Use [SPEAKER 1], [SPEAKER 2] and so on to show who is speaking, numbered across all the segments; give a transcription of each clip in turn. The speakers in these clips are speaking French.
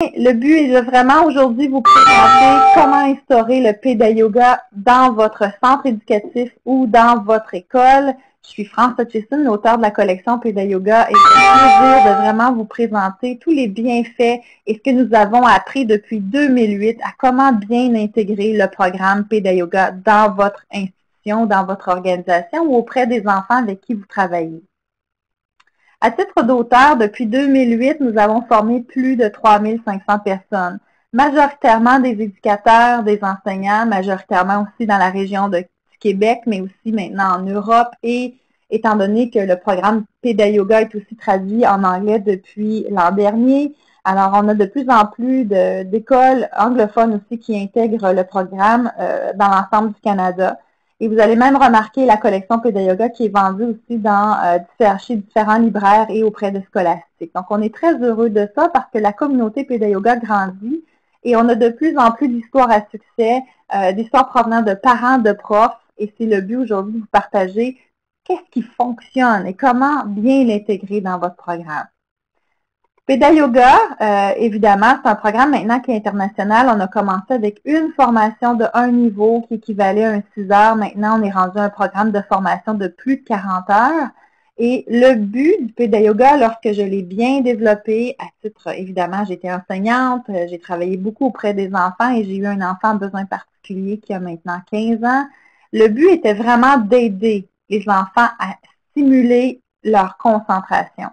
[SPEAKER 1] Le but est de vraiment aujourd'hui vous présenter comment instaurer le Péda Yoga dans votre centre éducatif ou dans votre école. Je suis France Hutchison, l'auteur de la collection Péda Yoga, et j'ai le plaisir de vraiment vous présenter tous les bienfaits et ce que nous avons appris depuis 2008 à comment bien intégrer le programme Péda Yoga dans votre institution, dans votre organisation ou auprès des enfants avec qui vous travaillez. À titre d'auteur, depuis 2008, nous avons formé plus de 3500 personnes, majoritairement des éducateurs, des enseignants, majoritairement aussi dans la région du Québec, mais aussi maintenant en Europe, et étant donné que le programme Péda Yoga est aussi traduit en anglais depuis l'an dernier, alors on a de plus en plus d'écoles anglophones aussi qui intègrent le programme dans l'ensemble du Canada. Et vous allez même remarquer la collection Péda Yoga qui est vendue aussi chez différents libraires et auprès de scolastiques. Donc, on est très heureux de ça parce que la communauté Péda Yoga grandit et on a de plus en plus d'histoires à succès, d'histoires provenant de parents, de profs. Et c'est le but aujourd'hui de vous partager qu'est-ce qui fonctionne et comment bien l'intégrer dans votre programme. Péda Yoga, évidemment, c'est un programme maintenant qui est international. On a commencé avec une formation de un niveau qui équivalait à un 6 heures. Maintenant, on est rendu à un programme de formation de plus de 40 heures. Et le but du Péda Yoga, lorsque je l'ai bien développé, à titre, évidemment, j'étais enseignante, j'ai travaillé beaucoup auprès des enfants et j'ai eu un enfant à besoin particulier qui a maintenant 15 ans. Le but était vraiment d'aider les enfants à stimuler leur concentration.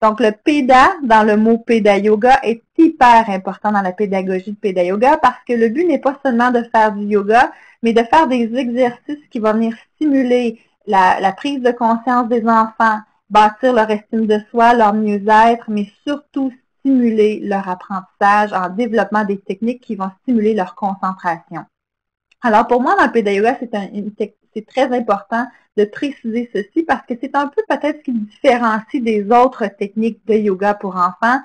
[SPEAKER 1] Donc, le Péda, dans le mot Péda Yoga, est hyper important dans la pédagogie de Péda Yoga parce que le but n'est pas seulement de faire du yoga, mais de faire des exercices qui vont venir stimuler la prise de conscience des enfants, bâtir leur estime de soi, leur mieux-être, mais surtout stimuler leur apprentissage en développement des techniques qui vont stimuler leur concentration. Alors, pour moi, dans le Péda Yoga, c'est très important de préciser ceci parce que c'est un peu peut-être ce qui différencie des autres techniques de yoga pour enfants.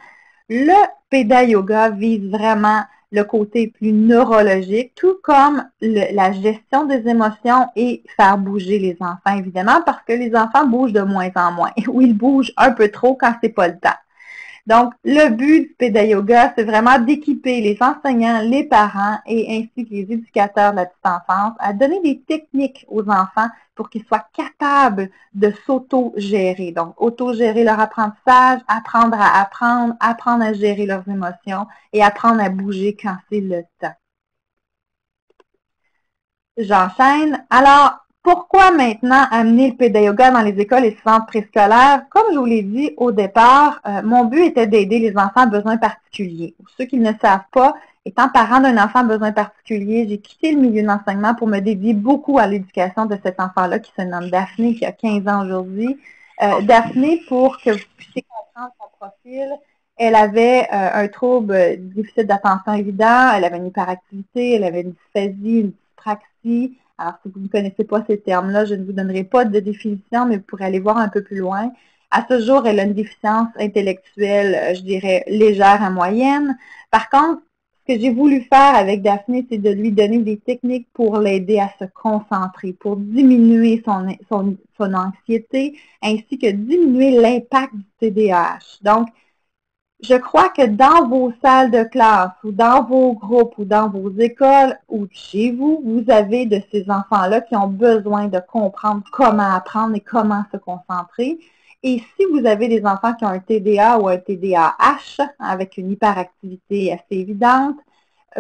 [SPEAKER 1] Le Péda Yoga vise vraiment le côté plus neurologique, tout comme la gestion des émotions et faire bouger les enfants, évidemment, parce que les enfants bougent de moins en moins, ou ils bougent un peu trop quand c'est pas le temps. Donc, le but du Péda Yoga, c'est vraiment d'équiper les enseignants, les parents et ainsi que les éducateurs de la petite enfance à donner des techniques aux enfants pour qu'ils soient capables de s'auto-gérer. Donc, auto-gérer leur apprentissage, apprendre à apprendre, apprendre à gérer leurs émotions et apprendre à bouger quand c'est le temps. J'enchaîne. Alors, pourquoi maintenant amener le Péda Yoga dans les écoles et centres préscolaires? Comme je vous l'ai dit au départ, mon but était d'aider les enfants à besoins particuliers. Pour ceux qui ne le savent pas, étant parent d'un enfant à besoins particuliers, j'ai quitté le milieu de l'enseignement pour me dédier beaucoup à l'éducation de cet enfant-là qui se nomme Daphné, qui a 15 ans aujourd'hui. Daphné, pour que vous puissiez comprendre son profil, elle avait un trouble déficit d'attention évident, elle avait une hyperactivité, elle avait une dysphasie, une dyspraxie. Alors, si vous ne connaissez pas ces termes-là, je ne vous donnerai pas de définition, mais vous pourrez aller voir un peu plus loin. À ce jour, elle a une déficience intellectuelle, je dirais, légère à moyenne. Par contre, ce que j'ai voulu faire avec Daphné, c'est de lui donner des techniques pour l'aider à se concentrer, pour diminuer son anxiété, ainsi que diminuer l'impact du TDAH. Donc, je crois que dans vos salles de classe ou dans vos groupes ou dans vos écoles ou chez vous, vous avez de ces enfants-là qui ont besoin de comprendre comment apprendre et comment se concentrer. Et si vous avez des enfants qui ont un TDA ou un TDAH avec une hyperactivité assez évidente,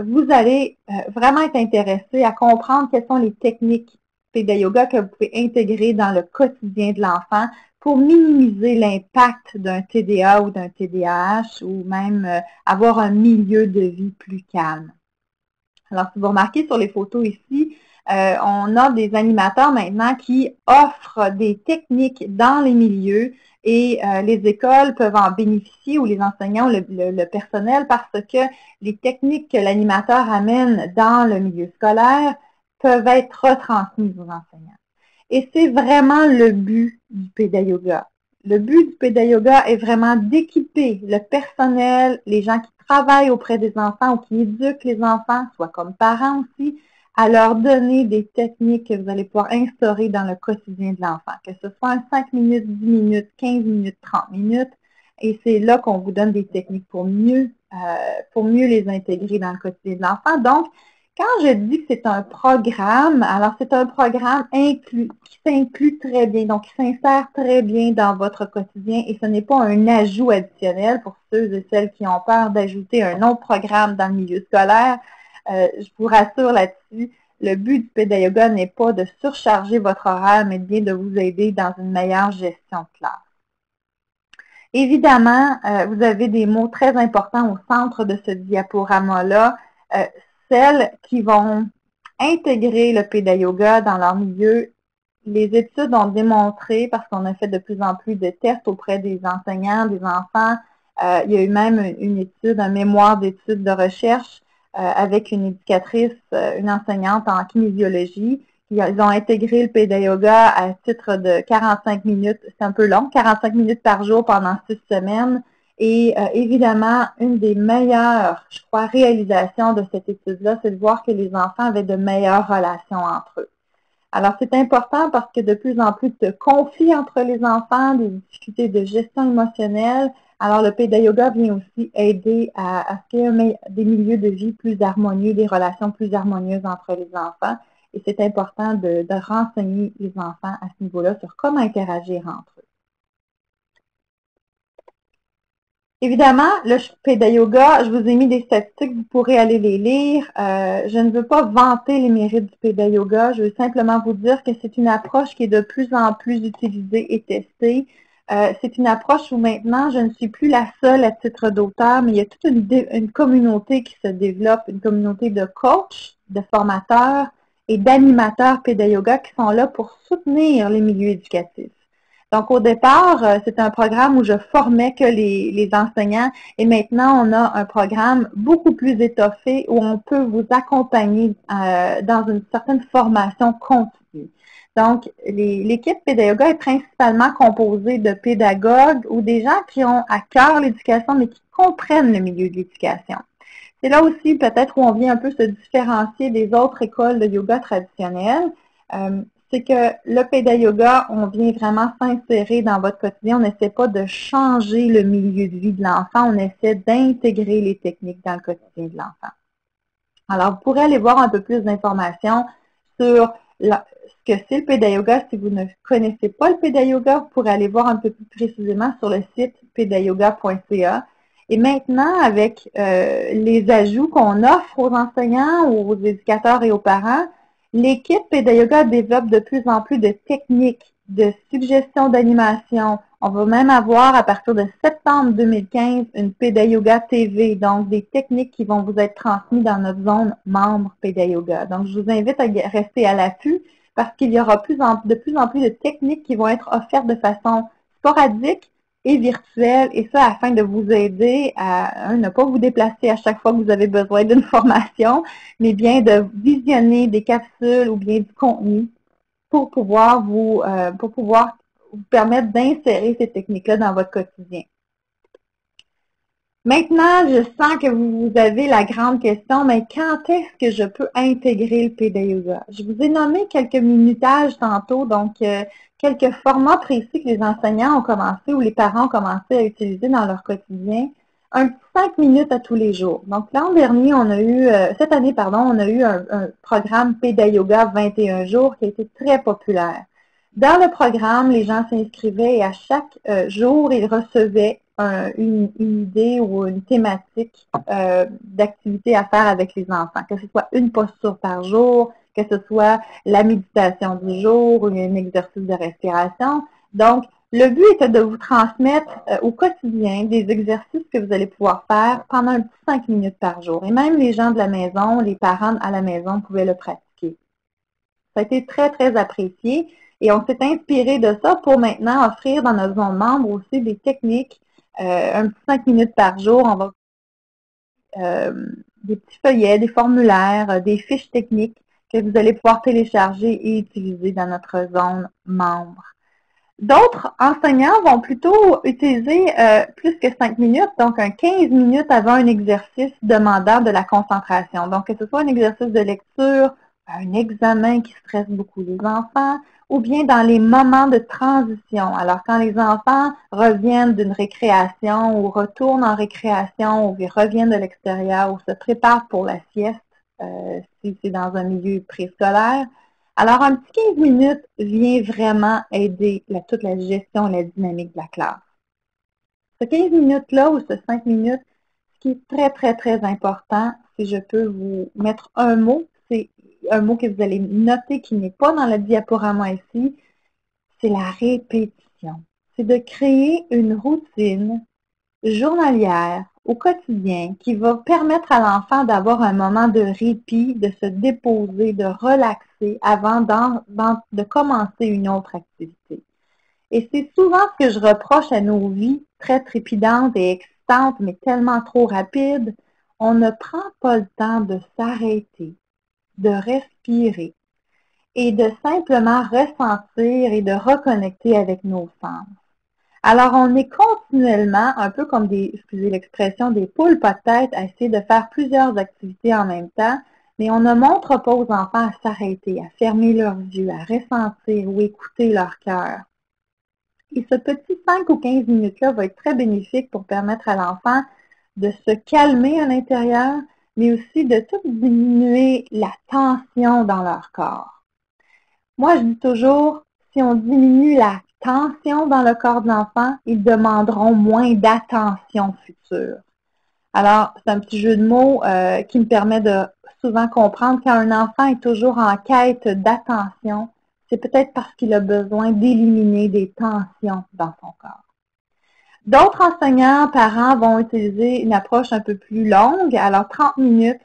[SPEAKER 1] vous allez vraiment être intéressé à comprendre quelles sont les techniques Péda Yoga que vous pouvez intégrer dans le quotidien de l'enfant pour minimiser l'impact d'un TDA ou d'un TDAH ou même avoir un milieu de vie plus calme. Alors, si vous remarquez sur les photos ici, on a des animateurs maintenant qui offrent des techniques dans les milieux et les écoles peuvent en bénéficier ou les enseignants, le personnel, parce que les techniques que l'animateur amène dans le milieu scolaire peuvent être retransmises aux enseignants. Et c'est vraiment le but du Péda Yoga. Le but du Péda Yoga est vraiment d'équiper le personnel, les gens qui travaillent auprès des enfants ou qui éduquent les enfants, soit comme parents aussi, à leur donner des techniques que vous allez pouvoir instaurer dans le quotidien de l'enfant, que ce soit en 5 minutes, 10 minutes, 15 minutes, 30 minutes. Et c'est là qu'on vous donne des techniques pour mieux pour mieux les intégrer dans le quotidien de l'enfant. Donc, quand je dis que c'est un programme, alors c'est un programme qui s'inclut très bien, donc qui s'insère très bien dans votre quotidien et ce n'est pas un ajout additionnel pour ceux et celles qui ont peur d'ajouter un autre programme dans le milieu scolaire. Je vous rassure là-dessus, le but du Pédayoga n'est pas de surcharger votre horaire, mais bien de vous aider dans une meilleure gestion de classe. Évidemment, vous avez des mots très importants au centre de ce diaporama-là, celles qui vont intégrer le Pédayoga dans leur milieu. Les études ont démontré, parce qu'on a fait de plus en plus de tests auprès des enseignants, des enfants, il y a eu même une étude, un mémoire d'études de recherche avec une éducatrice, une enseignante en kinésiologie. Ils ont intégré le Pédayoga à titre de 45 minutes, c'est un peu long, 45 minutes par jour pendant 6 semaines. Et évidemment, une des meilleures, je crois, réalisations de cette étude-là, c'est de voir que les enfants avaient de meilleures relations entre eux. Alors, c'est important parce que de plus en plus de conflits entre les enfants, des difficultés de gestion émotionnelle. Alors, le Pédayoga vient aussi aider à ce qu'il y ait des milieux de vie plus harmonieux, des relations plus harmonieuses entre les enfants. Et c'est important de renseigner les enfants à ce niveau-là sur comment interagir entre eux. Évidemment, le Pédayoga, je vous ai mis des statistiques, vous pourrez aller les lire. Je ne veux pas vanter les mérites du Pédayoga, je veux simplement vous dire que c'est une approche qui est de plus en plus utilisée et testée. C'est une approche où maintenant, je ne suis plus la seule à titre d'auteur, mais il y a toute une communauté qui se développe, une communauté de coachs, de formateurs et d'animateurs Pédayoga qui sont là pour soutenir les milieux éducatifs. Donc, au départ, c'était un programme où je formais que les enseignants et maintenant, on a un programme beaucoup plus étoffé où on peut vous accompagner dans une certaine formation continue. Donc, l'équipe Pédayoga est principalement composée de pédagogues ou des gens qui ont à cœur l'éducation, mais qui comprennent le milieu de l'éducation. C'est là aussi peut-être où on vient un peu se différencier des autres écoles de yoga traditionnelles. C'est que le Pédayoga, on vient vraiment s'insérer dans votre quotidien. On n'essaie pas de changer le milieu de vie de l'enfant, on essaie d'intégrer les techniques dans le quotidien de l'enfant. Alors, vous pourrez aller voir un peu plus d'informations sur ce que c'est le Pédayoga. Si vous ne connaissez pas le Pédayoga, vous pourrez aller voir un peu plus précisément sur le site pédayoga.ca. Et maintenant, avec les ajouts qu'on offre aux enseignants, aux éducateurs et aux parents, l'équipe Pédayoga développe de plus en plus de techniques, de suggestions d'animation. On va même avoir, à partir de septembre 2015, une Pédayoga TV, donc des techniques qui vont vous être transmises dans notre zone membre Pédayoga. Donc, je vous invite à rester à l'affût parce qu'il y aura de plus en plus de techniques qui vont être offertes de façon sporadique et virtuelle, et ça afin de vous aider à ne pas vous déplacer à chaque fois que vous avez besoin d'une formation, mais bien de visionner des capsules ou bien du contenu pour pouvoir vous permettre d'insérer ces techniques-là dans votre quotidien. Maintenant, je sens que vous avez la grande question, mais quand est-ce que je peux intégrer le Pédayoga? Je vous ai nommé quelques minutages tantôt, donc quelques formats précis que les enseignants ont commencé ou les parents ont commencé à utiliser dans leur quotidien. Un petit 5 minutes à tous les jours. Donc l'an dernier, cette année, on a eu un programme Pédayoga 21 jours qui a été très populaire. Dans le programme, les gens s'inscrivaient et à chaque jour, ils recevaient une idée ou une thématique d'activité à faire avec les enfants, que ce soit une posture par jour, que ce soit la méditation du jour ou un exercice de respiration. Donc, le but était de vous transmettre au quotidien des exercices que vous allez pouvoir faire pendant un petit 5 minutes par jour. Et même les gens de la maison, les parents à la maison pouvaient le pratiquer. Ça a été très, très apprécié. Et on s'est inspiré de ça pour maintenant offrir dans notre zone membre aussi des techniques, un petit 5 minutes par jour. On va des petits feuillets, des formulaires, des fiches techniques que vous allez pouvoir télécharger et utiliser dans notre zone membre. D'autres enseignants vont plutôt utiliser plus que 5 minutes, donc un 15 minutes avant un exercice demandant de la concentration. Donc, que ce soit un exercice de lecture, un examen qui stresse beaucoup les enfants, ou bien dans les moments de transition. Alors, quand les enfants reviennent d'une récréation ou retournent en récréation ou reviennent de l'extérieur ou se préparent pour la sieste, si c'est dans un milieu préscolaire, alors un petit 15 minutes vient vraiment aider toute la gestion et la dynamique de la classe. Ce 15 minutes-là ou ce 5 minutes, ce qui est très, très, très important, si je peux vous mettre un mot, c'est un mot que vous allez noter qui n'est pas dans le diaporama ici, c'est la répétition. C'est de créer une routine journalière au quotidien qui va permettre à l'enfant d'avoir un moment de répit, de se déposer, de relaxer avant de commencer une autre activité. Et c'est souvent ce que je reproche à nos vies très trépidantes et excitantes, mais tellement trop rapides. On ne prend pas le temps de s'arrêter, de respirer et de simplement ressentir et de reconnecter avec nos sens. Alors, on est continuellement, un peu comme excusez l'expression, des poules pas de tête à essayer de faire plusieurs activités en même temps, mais on ne montre pas aux enfants à s'arrêter, à fermer leurs yeux, à ressentir ou écouter leur cœur. Et ce petit 5 ou 15 minutes-là va être très bénéfique pour permettre à l'enfant de se calmer à l'intérieur, mais aussi de tout diminuer la tension dans leur corps. Moi, je dis toujours, si on diminue la tension dans le corps de l'enfant, ils demanderont moins d'attention future. Alors, c'est un petit jeu de mots qui me permet de souvent comprendre quand un enfant est toujours en quête d'attention, c'est peut-être parce qu'il a besoin d'éliminer des tensions dans son corps. D'autres enseignants, parents vont utiliser une approche un peu plus longue, alors 30 minutes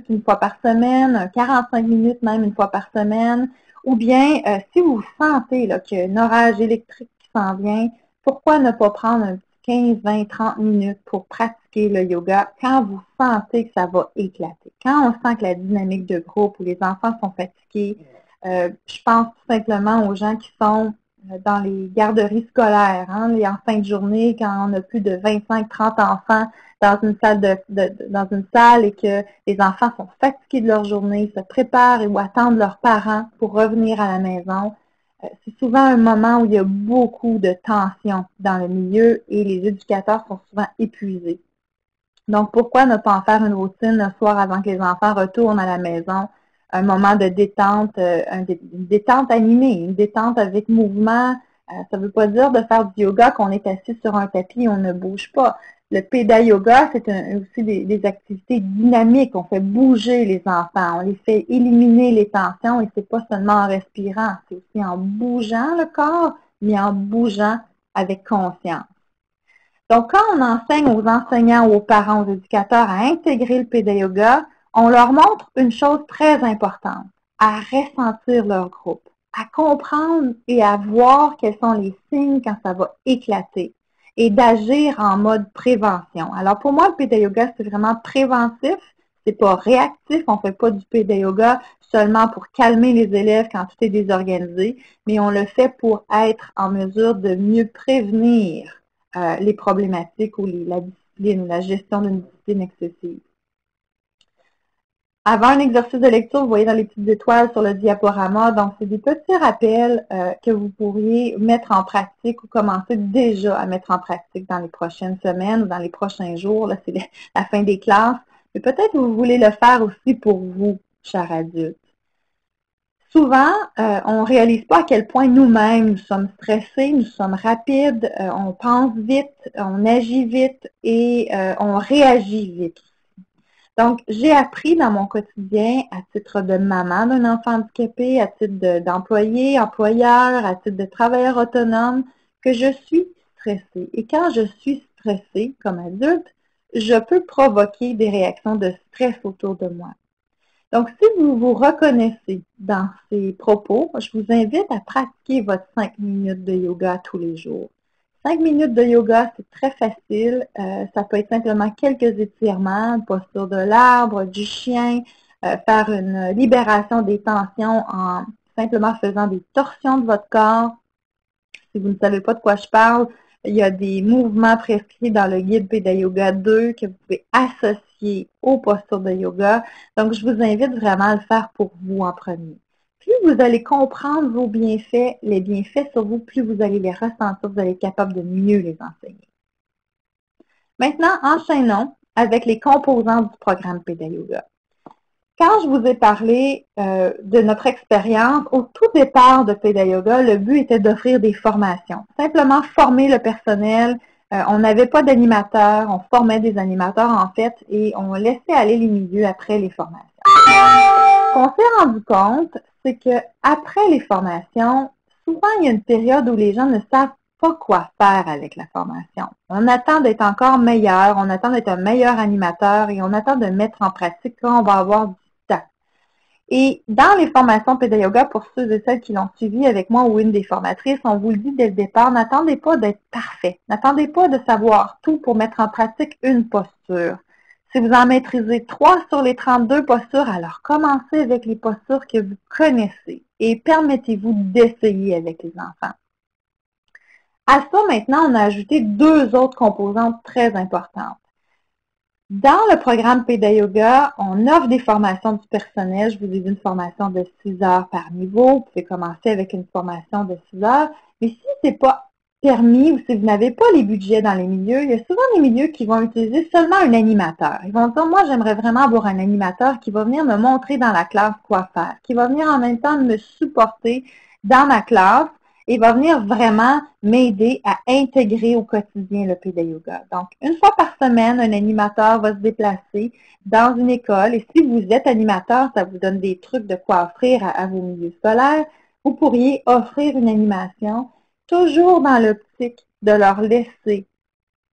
[SPEAKER 1] une fois par semaine, 45 minutes même une fois par semaine, ou bien si vous sentez qu'il y a un orage électrique qui s'en vient, pourquoi ne pas prendre un petit 15, 20, 30 minutes pour pratiquer le yoga quand vous sentez que ça va éclater. Quand on sent que la dynamique de groupe ou les enfants sont fatigués, je pense tout simplement aux gens qui sont dans les garderies scolaires, en fin de journée, quand on a plus de 25-30 enfants dans une salle et que les enfants sont fatigués de leur journée, se préparent ou attendent leurs parents pour revenir à la maison. C'est souvent un moment où il y a beaucoup de tension dans le milieu et les éducateurs sont souvent épuisés. Donc, pourquoi ne pas en faire une routine le soir avant que les enfants retournent à la maison? Un moment de détente, une détente animée, une détente avec mouvement. Ça ne veut pas dire de faire du yoga qu'on est assis sur un tapis et on ne bouge pas. Le Peda Yoga, c'est aussi des activités dynamiques. On fait bouger les enfants, on les fait éliminer les tensions et c'est pas seulement en respirant, c'est aussi en bougeant le corps, mais en bougeant avec conscience. Donc, quand on enseigne aux enseignants ou aux parents, aux éducateurs à intégrer le Peda Yoga, on leur montre une chose très importante, à ressentir leur groupe, à comprendre et à voir quels sont les signes quand ça va éclater et d'agir en mode prévention. Alors, pour moi, le Peda Yoga, c'est vraiment préventif, c'est pas réactif, on fait pas du Peda Yoga seulement pour calmer les élèves quand tout est désorganisé, mais on le fait pour être en mesure de mieux prévenir les problématiques ou la discipline ou la gestion d'une discipline excessive. Avant un exercice de lecture, vous voyez dans les petites étoiles sur le diaporama, donc c'est des petits rappels que vous pourriez mettre en pratique ou commencer déjà à mettre en pratique dans les prochaines semaines ou dans les prochains jours. Là, c'est la fin des classes. Mais peut-être que vous voulez le faire aussi pour vous, chers adultes. Souvent, on ne réalise pas à quel point nous-mêmes, nous sommes stressés, nous sommes rapides, on pense vite, on agit vite et on réagit vite. Donc, j'ai appris dans mon quotidien, à titre de maman d'un enfant handicapé, à titre d'employé, employeur, à titre de travailleur autonome, que je suis stressée. Et quand je suis stressée comme adulte, je peux provoquer des réactions de stress autour de moi. Donc, si vous vous reconnaissez dans ces propos, je vous invite à pratiquer votre 5 minutes de yoga tous les jours. 5 minutes de yoga, c'est très facile. Ça peut être simplement quelques étirements, une posture de l'arbre, du chien, faire une libération des tensions en simplement faisant des torsions de votre corps. Si vous ne savez pas de quoi je parle, il y a des mouvements prescrits dans le guide Peda Yoga 2 que vous pouvez associer aux postures de yoga. Donc, je vous invite vraiment à le faire pour vous en premier. plus vous allez comprendre vos bienfaits, les bienfaits sur vous, plus vous allez les ressentir, vous allez être capable de mieux les enseigner. Maintenant, enchaînons avec les composants du programme PédaYoga. Quand je vous ai parlé de notre expérience, au tout départ de PédaYoga, le but était d'offrir des formations. Simplement former le personnel. On n'avait pas d'animateurs, on formait des animateurs en fait et on laissait aller les milieux après les formations. Ce qu'on s'est rendu compte, c'est qu'après les formations, souvent il y a une période où les gens ne savent pas quoi faire avec la formation. On attend d'être encore meilleur, on attend d'être un meilleur animateur et on attend de mettre en pratique quand on va avoir du temps. Et dans les formations PédaYoga, pour ceux et celles qui l'ont suivi avec moi ou une des formatrices, on vous le dit dès le départ, n'attendez pas d'être parfait. N'attendez pas de savoir tout pour mettre en pratique une posture. Si vous en maîtrisez 3 sur les 32 postures, alors commencez avec les postures que vous connaissez et permettez-vous d'essayer avec les enfants. À ça, maintenant, on a ajouté 2 autres composantes très importantes. Dans le programme PédaYoga, on offre des formations du personnel. Je vous ai dit une formation de 6 heures par niveau. Vous pouvez commencer avec une formation de 6 heures. Mais si ce n'est pas permis ou si vous n'avez pas les budgets dans les milieux, il y a souvent des milieux qui vont utiliser seulement un animateur. Ils vont dire, moi, j'aimerais vraiment avoir un animateur qui va venir me montrer dans la classe quoi faire, qui va venir en même temps me supporter dans ma classe et va venir vraiment m'aider à intégrer au quotidien le PédaYoga. Donc, une fois par semaine, un animateur va se déplacer dans une école et si vous êtes animateur, ça vous donne des trucs de quoi offrir à vos milieux scolaires. Vous pourriez offrir une animation toujours dans l'optique de leur laisser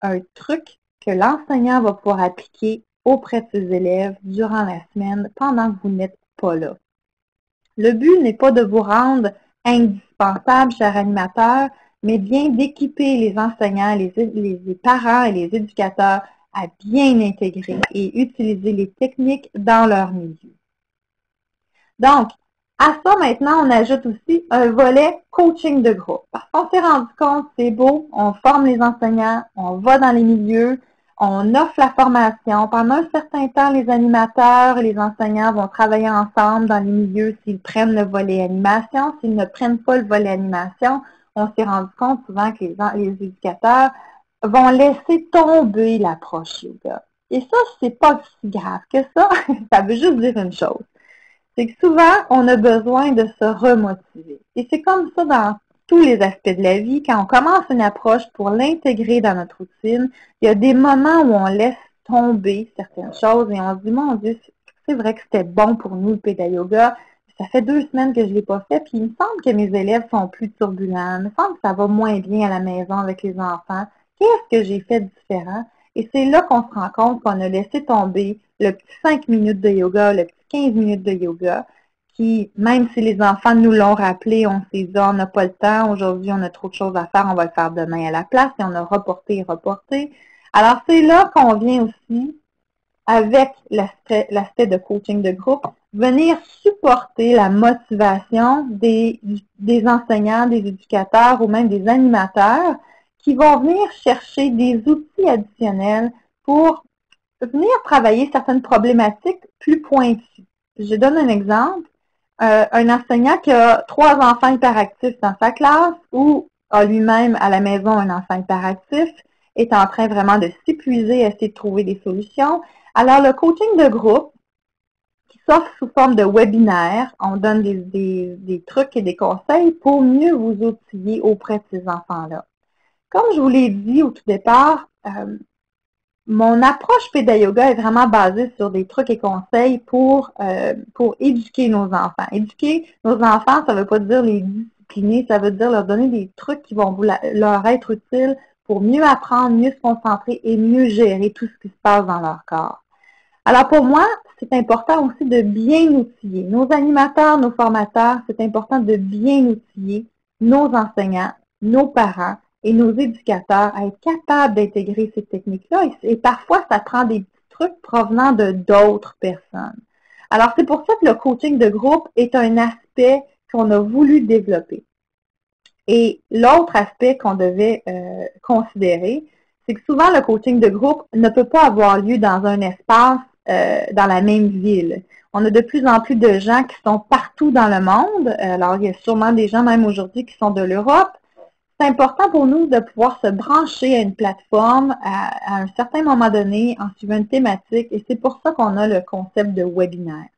[SPEAKER 1] un truc que l'enseignant va pouvoir appliquer auprès de ses élèves durant la semaine pendant que vous n'êtes pas là. Le but n'est pas de vous rendre indispensable, cher animateur, mais bien d'équiper les enseignants, les parents et les éducateurs à bien intégrer et utiliser les techniques dans leur milieu. Donc, à ça, maintenant, on ajoute aussi un volet coaching de groupe. Parce qu'on s'est rendu compte, c'est beau, on forme les enseignants, on va dans les milieux, on offre la formation. Pendant un certain temps, les animateurs et les enseignants vont travailler ensemble dans les milieux s'ils prennent le volet animation. S'ils ne prennent pas le volet animation, on s'est rendu compte souvent que les éducateurs vont laisser tomber l'approche yoga. Et ça, c'est pas si grave que ça. Ça veut juste dire une chose. C'est que souvent, on a besoin de se remotiver. Et c'est comme ça dans tous les aspects de la vie. Quand on commence une approche pour l'intégrer dans notre routine, il y a des moments où on laisse tomber certaines choses et on se dit, mon Dieu, c'est vrai que c'était bon pour nous le PédaYoga. Ça fait 2 semaines que je ne l'ai pas fait, puis il me semble que mes élèves sont plus turbulents. Il me semble que ça va moins bien à la maison avec les enfants. Qu'est-ce que j'ai fait de différent? Et c'est là qu'on se rend compte qu'on a laissé tomber le petit 5 minutes de yoga, le petit 15 minutes de yoga, qui, même si les enfants nous l'ont rappelé, on s'est dit, on n'a pas le temps, aujourd'hui on a trop de choses à faire, on va le faire demain à la place, et on a reporté et reporté. Alors c'est là qu'on vient aussi, avec l'aspect de coaching de groupe, venir supporter la motivation des enseignants, des éducateurs ou même des animateurs qui vont venir chercher des outils additionnels pour venir travailler certaines problématiques plus pointues. Je donne un exemple. Un enseignant qui a 3 enfants hyperactifs dans sa classe ou a lui-même à la maison un enfant hyperactif est en train vraiment de s'épuiser à essayer de trouver des solutions. Alors, le coaching de groupe qui s'offre sous forme de webinaire, on donne des trucs et des conseils pour mieux vous outiller auprès de ces enfants-là. Comme je vous l'ai dit au tout départ, mon approche PédaYoga est vraiment basée sur des trucs et conseils pour éduquer nos enfants. Éduquer nos enfants, ça ne veut pas dire les discipliner, ça veut dire leur donner des trucs qui vont leur être utiles pour mieux apprendre, mieux se concentrer et mieux gérer tout ce qui se passe dans leur corps. Alors pour moi, c'est important aussi de bien outiller nos animateurs, nos formateurs, c'est important de bien outiller nos enseignants, nos parents, et nos éducateurs à être capables d'intégrer ces techniques-là. Et parfois, ça prend des petits trucs provenant de d'autres personnes. Alors, c'est pour ça que le coaching de groupe est un aspect qu'on a voulu développer. Et l'autre aspect qu'on devait considérer, c'est que souvent, le coaching de groupe ne peut pas avoir lieu dans un espace dans la même ville. On a de plus en plus de gens qui sont partout dans le monde. Alors, il y a sûrement des gens même aujourd'hui qui sont de l'Europe. C'est important pour nous de pouvoir se brancher à une plateforme à un certain moment donné en suivant une thématique et c'est pour ça qu'on a le concept de webinaire.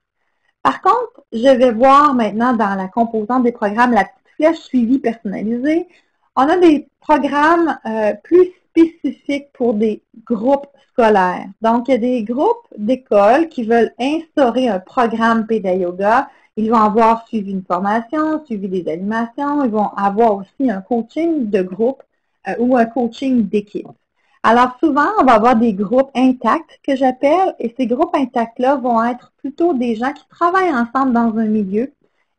[SPEAKER 1] Par contre, je vais voir maintenant dans la composante des programmes la petite flèche suivi personnalisé. On a des programmes plus spécifiques pour des groupes scolaires. Donc, il y a des groupes d'écoles qui veulent instaurer un programme PédaYoga. Ils vont avoir suivi une formation, suivi des animations. Ils vont avoir aussi un coaching de groupe ou un coaching d'équipe. Alors souvent, on va avoir des groupes intacts que j'appelle, et ces groupes intacts-là vont être plutôt des gens qui travaillent ensemble dans un milieu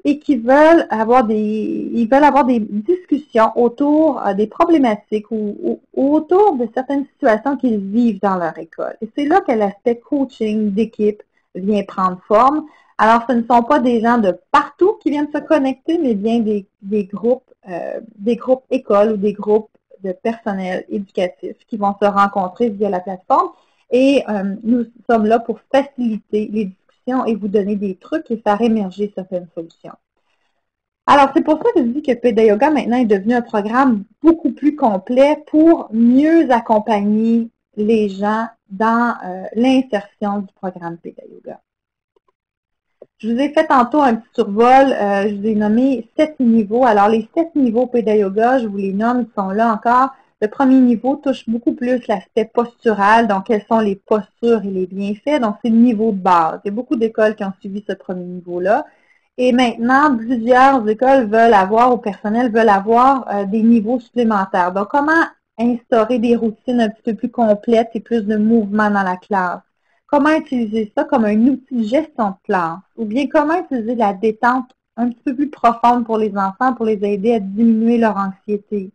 [SPEAKER 1] et qui veulent avoir des discussions autour des problématiques ou autour de certaines situations qu'ils vivent dans leur école. Et c'est là que l'aspect coaching d'équipe vient prendre forme. Alors, ce ne sont pas des gens de partout qui viennent se connecter, mais bien des groupes écoles ou des groupes de personnel éducatif qui vont se rencontrer via la plateforme. Et nous sommes là pour faciliter les discussions et vous donner des trucs et faire émerger certaines solutions. Alors, c'est pour ça que je dis que PédaYoga maintenant est devenu un programme beaucoup plus complet pour mieux accompagner les gens dans l'insertion du programme PédaYoga. Je vous ai fait tantôt un petit survol, je vous ai nommé 7 niveaux. Alors, les 7 niveaux PédaYoga, je vous les nomme, ils sont là encore. Le premier niveau touche beaucoup plus l'aspect postural, donc quelles sont les postures et les bienfaits. Donc, c'est le niveau de base. Il y a beaucoup d'écoles qui ont suivi ce premier niveau-là. Et maintenant, plusieurs écoles veulent avoir, ou personnel veulent avoir des niveaux supplémentaires. Donc, comment instaurer des routines un petit peu plus complètes et plus de mouvement dans la classe? Comment utiliser ça comme un outil de gestion de classe? Ou bien comment utiliser la détente un petit peu plus profonde pour les enfants pour les aider à diminuer leur anxiété?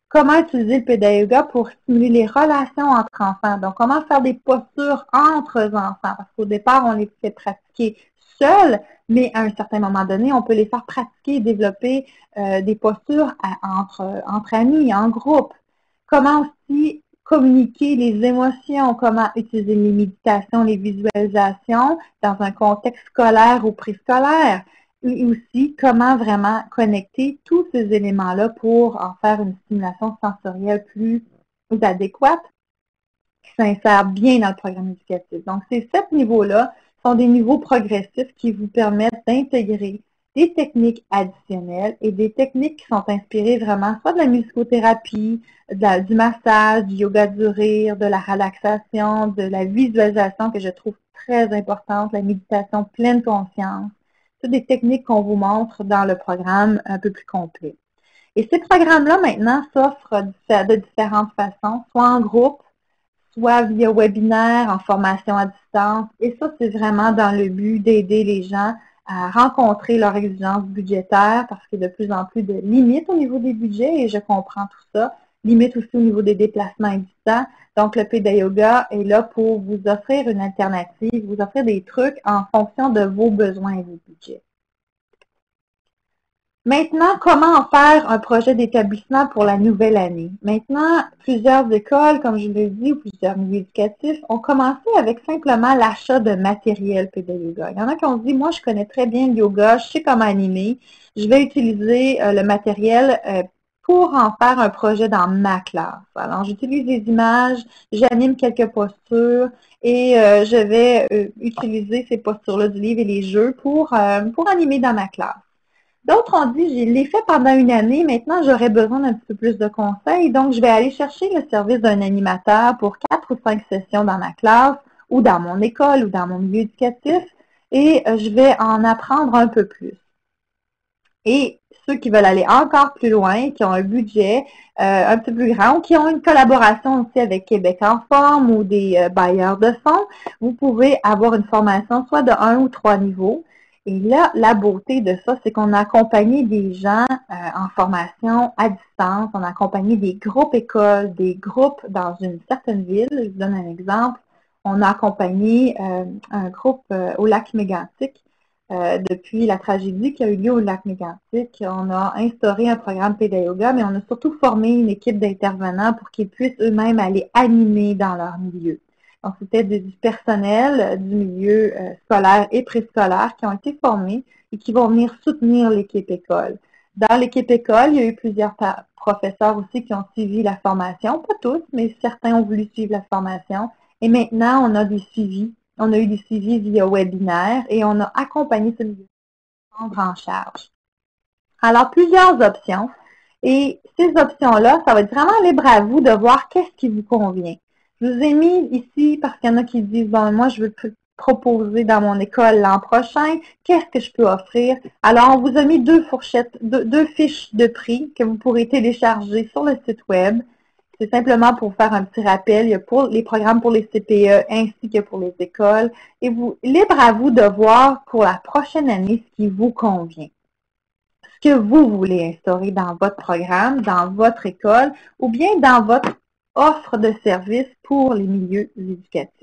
[SPEAKER 1] Comment utiliser le PédaYoga pour stimuler les relations entre enfants? Donc, comment faire des postures entre enfants? Parce qu'au départ, on les fait pratiquer seuls, mais à un certain moment donné, on peut les faire pratiquer et développer des postures entre amis, en groupe. Comment aussi communiquer les émotions, comment utiliser les méditations, les visualisations dans un contexte scolaire ou préscolaire. Et aussi, comment vraiment connecter tous ces éléments-là pour en faire une stimulation sensorielle plus adéquate qui s'insère bien dans le programme éducatif. Donc, ces 7 niveaux-là sont des niveaux progressifs qui vous permettent d'intégrer des techniques additionnelles et des techniques qui sont inspirées vraiment soit de la musicothérapie, du massage, du yoga du rire, de la relaxation, de la visualisation que je trouve très importante, la méditation pleine conscience. C'est des techniques qu'on vous montre dans le programme un peu plus complet. Et ces programmes-là, maintenant, s'offrent de différentes façons, soit en groupe, soit via webinaire, en formation à distance. Et ça, c'est vraiment dans le but d'aider les gens à rencontrer leurs exigences budgétaires parce qu'il y a de plus en plus de limites au niveau des budgets et je comprends tout ça. Limites aussi au niveau des déplacements existants. Donc, le PédaYoga est là pour vous offrir une alternative, vous offrir des trucs en fonction de vos besoins et vos budgets. Maintenant, comment en faire un projet d'établissement pour la nouvelle année? Maintenant, plusieurs écoles, comme je l'ai dit, ou plusieurs milieux éducatifs, ont commencé avec simplement l'achat de matériel PédaYoga. Il y en a qui ont dit, moi, je connais très bien le yoga, je sais comment animer, je vais utiliser le matériel pour en faire un projet dans ma classe. Alors, j'utilise des images, j'anime quelques postures et je vais utiliser ces postures-là du livre et les jeux pour animer dans ma classe. D'autres ont dit, je l'ai fait pendant une année, maintenant j'aurais besoin d'un petit peu plus de conseils, donc je vais aller chercher le service d'un animateur pour 4 ou 5 sessions dans ma classe ou dans mon école ou dans mon milieu éducatif et je vais en apprendre un peu plus. Et ceux qui veulent aller encore plus loin, qui ont un budget un petit peu plus grand ou qui ont une collaboration aussi avec Québec en forme ou des bailleurs de fonds, vous pouvez avoir une formation soit de 1 ou 3 niveaux. Et là, la beauté de ça, c'est qu'on a accompagné des gens en formation à distance, on a accompagné des groupes écoles, des groupes dans une certaine ville. Je vous donne un exemple. On a accompagné un groupe au lac Mégantic depuis la tragédie qui a eu lieu au lac Mégantic. On a instauré un programme PédaYoga, mais on a surtout formé une équipe d'intervenants pour qu'ils puissent eux-mêmes aller animer dans leur milieu. Donc, c'était du personnel du milieu scolaire et préscolaire qui ont été formés et qui vont venir soutenir l'équipe école. Dans l'équipe école, il y a eu plusieurs professeurs aussi qui ont suivi la formation. Pas tous, mais certains ont voulu suivre la formation. Et maintenant, on a des suivis. On a eu des suivis via webinaire et on a accompagné ce milieu en charge. Alors, plusieurs options. Et ces options-là, ça va être vraiment libre à vous de voir qu'est-ce qui vous convient. Je vous ai mis ici, parce qu'il y en a qui disent, bon, moi, je veux proposer dans mon école l'an prochain, qu'est-ce que je peux offrir? Alors, on vous a mis deux fourchettes, deux fiches de prix que vous pourrez télécharger sur le site web. C'est simplement pour faire un petit rappel, il y a pour les programmes pour les CPE ainsi que pour les écoles. Et libre à vous de voir pour la prochaine année ce qui vous convient. Ce que vous voulez instaurer dans votre programme, dans votre école ou bien dans votre offre de services pour les milieux éducatifs.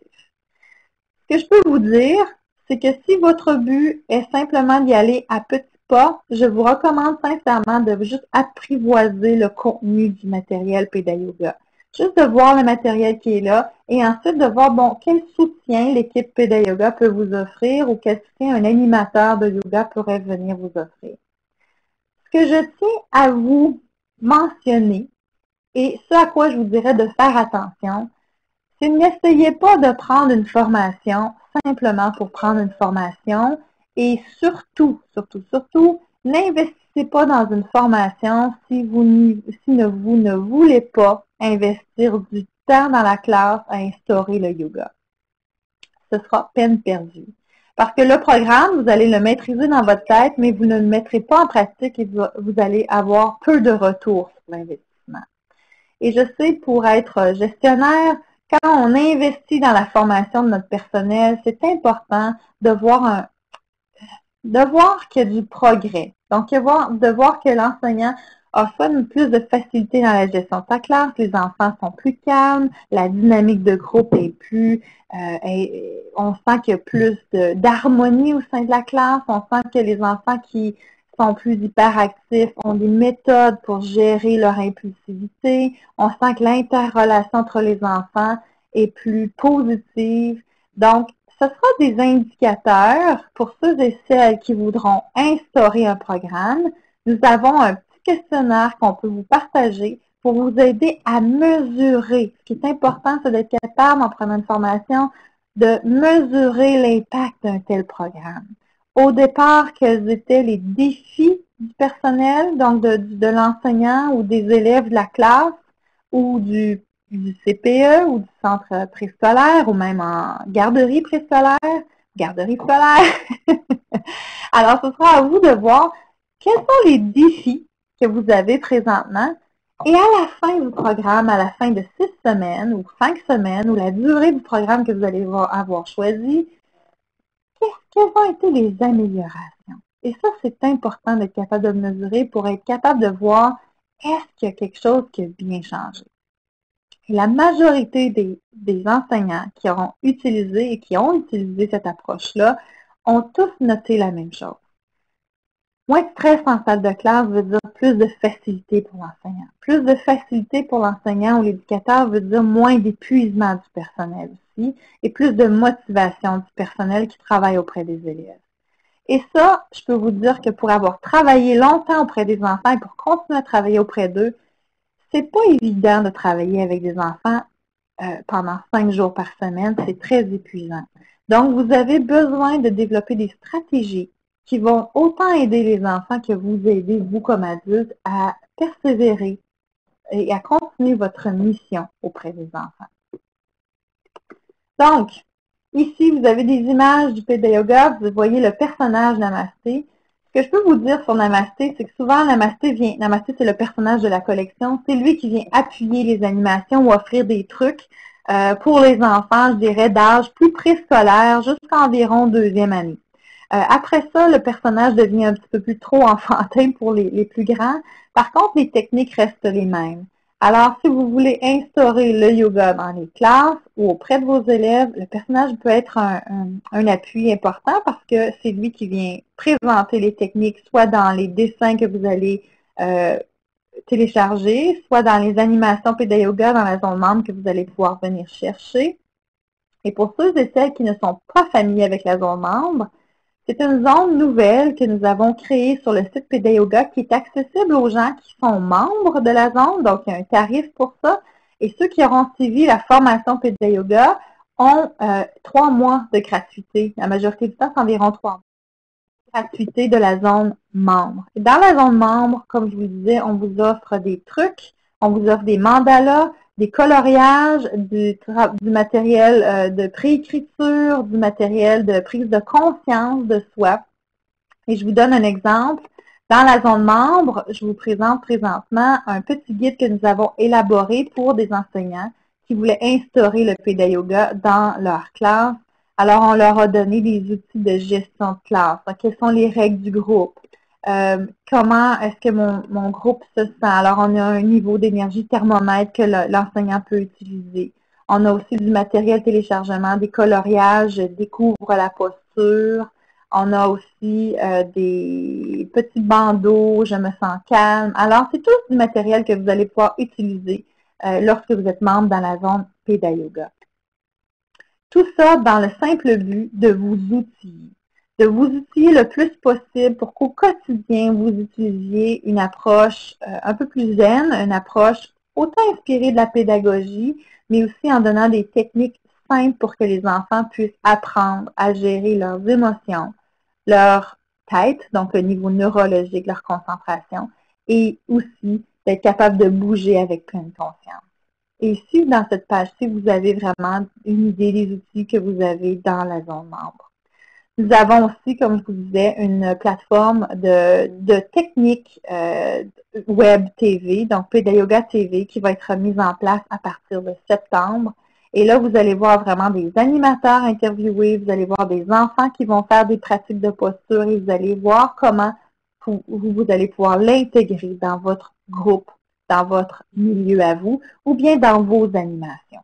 [SPEAKER 1] Ce que je peux vous dire, c'est que si votre but est simplement d'y aller à petits pas, je vous recommande sincèrement de juste apprivoiser le contenu du matériel PédaYoga. Juste de voir le matériel qui est là et ensuite de voir, bon, quel soutien l'équipe PédaYoga peut vous offrir ou quel soutien un animateur de yoga pourrait venir vous offrir. Ce que je tiens à vous mentionner et ce à quoi je vous dirais de faire attention, c'est n'essayez pas de prendre une formation simplement pour prendre une formation et surtout, n'investissez pas dans une formation si vous ne voulez pas investir du temps dans la classe à instaurer le yoga. Ce sera peine perdue. Parce que le programme, vous allez le maîtriser dans votre tête, mais vous ne le mettrez pas en pratique et vous allez avoir peu de retour sur l'investissement. Et je sais, pour être gestionnaire, quand on investit dans la formation de notre personnel, c'est important de voir qu'il y a du progrès. Donc, de voir que l'enseignant a soit plus de facilité dans la gestion de sa classe, les enfants sont plus calmes, la dynamique de groupe est plus, on sent qu'il y a plus d'harmonie au sein de la classe, on sent que les enfants qui sont plus hyperactifs ont des méthodes pour gérer leur impulsivité, on sent que l'interrelation entre les enfants est plus positive. Donc, ce sera des indicateurs pour ceux et celles qui voudront instaurer un programme. Nous avons un petit questionnaire qu'on peut vous partager pour vous aider à mesurer. Ce qui est important, c'est d'être capable, en prenant une formation, de mesurer l'impact d'un tel programme. Au départ, quels étaient les défis du personnel, donc de l'enseignant ou des élèves de la classe ou du CPE ou du centre préscolaire ou même en garderie préscolaire, garderie scolaire. Alors, ce sera à vous de voir quels sont les défis que vous avez présentement et à la fin du programme, à la fin de 6 semaines ou 5 semaines ou la durée du programme que vous allez avoir choisi, quelles ont été les améliorations? Et ça, c'est important d'être capable de mesurer pour être capable de voir est-ce qu'il y a quelque chose qui a bien changé. Et la majorité des enseignants qui auront utilisé et qui ont utilisé cette approche-là ont tous noté la même chose. Moins de stress en salle de classe veut dire plus de facilité pour l'enseignant. Plus de facilité pour l'enseignant ou l'éducateur veut dire moins d'épuisement du personnel aussi et plus de motivation du personnel qui travaille auprès des élèves. Et ça, je peux vous dire que pour avoir travaillé longtemps auprès des enfants et pour continuer à travailler auprès d'eux, c'est pas évident de travailler avec des enfants pendant 5 jours par semaine. C'est très épuisant. Donc, vous avez besoin de développer des stratégies qui vont autant aider les enfants que vous aider, vous comme adulte, à persévérer et à continuer votre mission auprès des enfants. Donc, ici, vous avez des images du PédaYoga. Vous voyez le personnage Namasté. Ce que je peux vous dire sur Namasté, c'est que souvent, Namasté, c'est le personnage de la collection. C'est lui qui vient appuyer les animations ou offrir des trucs pour les enfants, je dirais, d'âge plus préscolaire jusqu'à environ 2e année. Après ça, le personnage devient un petit peu plus trop enfantin pour les plus grands. Par contre, les techniques restent les mêmes. Alors, si vous voulez instaurer le yoga dans les classes ou auprès de vos élèves, le personnage peut être un appui important parce que c'est lui qui vient présenter les techniques, soit dans les dessins que vous allez télécharger, soit dans les animations PédaYoga dans la zone membre que vous allez pouvoir venir chercher. Et pour ceux et celles qui ne sont pas familiers avec la zone membre, c'est une zone nouvelle que nous avons créée sur le site PedaYoga qui est accessible aux gens qui sont membres de la zone, donc il y a un tarif pour ça. Et ceux qui auront suivi la formation PedaYoga ont 3 mois de gratuité. La majorité du temps, c'est environ 3 mois de gratuité de la zone membre. Et dans la zone membre, comme je vous disais, on vous offre des trucs, on vous offre des mandalas, des coloriages, du matériel de préécriture, du matériel de prise de conscience de soi. Et je vous donne un exemple. Dans la zone membre, je vous présente présentement un petit guide que nous avons élaboré pour des enseignants qui voulaient instaurer le PedaYoga dans leur classe. Alors, on leur a donné des outils de gestion de classe. Donc, quelles sont les règles du groupe? Comment est-ce que mon groupe se sent? Alors, on a un niveau d'énergie thermomètre que l'enseignant peut utiliser. On a aussi du matériel téléchargement, des coloriages, découvre la posture. On a aussi des petits bandeaux, je me sens calme. Alors, c'est tout du matériel que vous allez pouvoir utiliser lorsque vous êtes membre dans la zone PedaYoga. Tout ça dans le simple but de vous outiller. De vous outiller le plus possible pour qu'au quotidien, vous utilisiez une approche un peu plus zen, une approche autant inspirée de la pédagogie, mais aussi en donnant des techniques simples pour que les enfants puissent apprendre à gérer leurs émotions, leur tête, donc le niveau neurologique, leur concentration, et aussi d'être capable de bouger avec pleine conscience. Et ici, dans cette page-ci, vous avez vraiment une idée des outils que vous avez dans la zone membre. Nous avons aussi, comme je vous disais, une plateforme de techniques web TV, donc PedaYoga TV, qui va être mise en place à partir de septembre. Et là, vous allez voir vraiment des animateurs interviewés, vous allez voir des enfants qui vont faire des pratiques de posture et vous allez voir comment vous allez pouvoir l'intégrer dans votre groupe, dans votre milieu à vous, ou bien dans vos animations.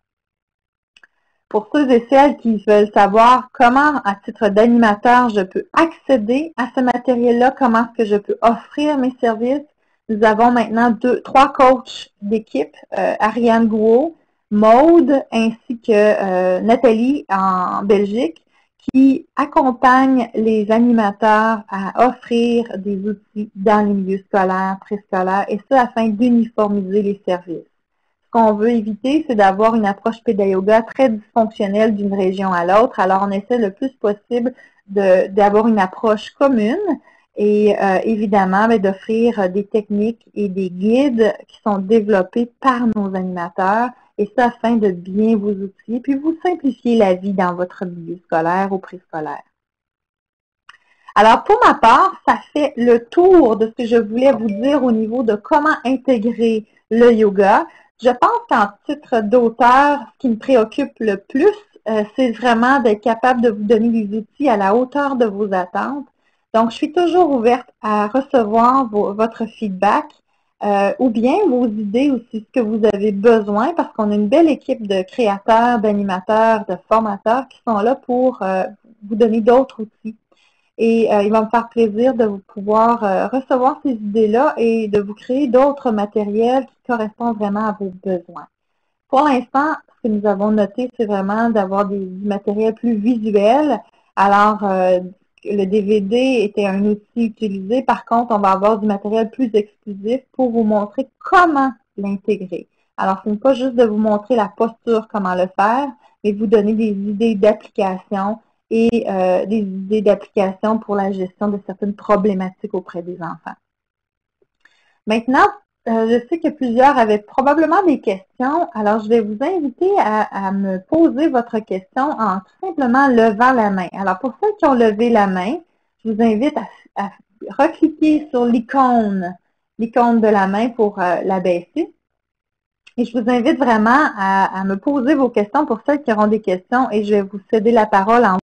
[SPEAKER 1] Pour ceux et celles qui veulent savoir comment, à titre d'animateur, je peux accéder à ce matériel-là, comment est-ce que je peux offrir mes services, nous avons maintenant 3 coachs d'équipe, Ariane Gouault, Maude, ainsi que Nathalie en Belgique, qui accompagnent les animateurs à offrir des outils dans les milieux scolaires, préscolaires, et ça afin d'uniformiser les services. Ce qu'on veut éviter, c'est d'avoir une approche PedaYoga très dysfonctionnelle d'une région à l'autre. Alors, on essaie le plus possible d'avoir une approche commune et évidemment d'offrir des techniques et des guides qui sont développés par nos animateurs, et ça afin de bien vous outiller, puis vous simplifier la vie dans votre milieu scolaire ou préscolaire. Alors, pour ma part, ça fait le tour de ce que je voulais vous dire au niveau de comment intégrer le yoga. Je pense qu'en titre d'auteur, ce qui me préoccupe le plus, c'est vraiment d'être capable de vous donner des outils à la hauteur de vos attentes. Donc, je suis toujours ouverte à recevoir votre feedback ou bien vos idées aussi, ce que vous avez besoin, parce qu'on a une belle équipe de créateurs, d'animateurs, de formateurs qui sont là pour vous donner d'autres outils. Et il va me faire plaisir de vous pouvoir recevoir ces idées-là et de vous créer d'autres matériels qui correspondent vraiment à vos besoins. Pour l'instant, ce que nous avons noté, c'est vraiment d'avoir du matériel plus visuel. Alors, le DVD était un outil utilisé. Par contre, on va avoir du matériel plus exclusif pour vous montrer comment l'intégrer. Alors, ce n'est pas juste de vous montrer la posture, comment le faire, mais vous donner des idées d'application et des idées d'application pour la gestion de certaines problématiques auprès des enfants. Maintenant, je sais que plusieurs avaient probablement des questions, alors je vais vous inviter à me poser votre question en tout simplement levant la main. Alors, pour ceux qui ont levé la main, je vous invite à recliquer sur l'icône de la main pour la baisser. Et je vous invite vraiment à me poser vos questions pour ceux qui auront des questions et je vais vous céder la parole en